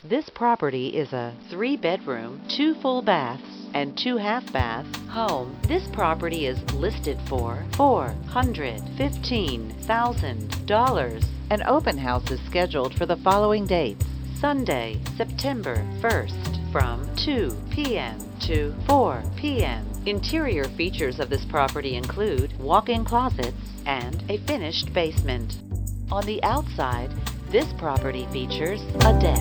This property is a 3-bedroom, 2 full baths, and 2 half baths home. This property is listed for $415,000. An open house is scheduled for the following dates: Sunday, September 1st, from 2 p.m. to 4 p.m. Interior features of this property include walk-in closets and a finished basement. On the outside, this property features a deck,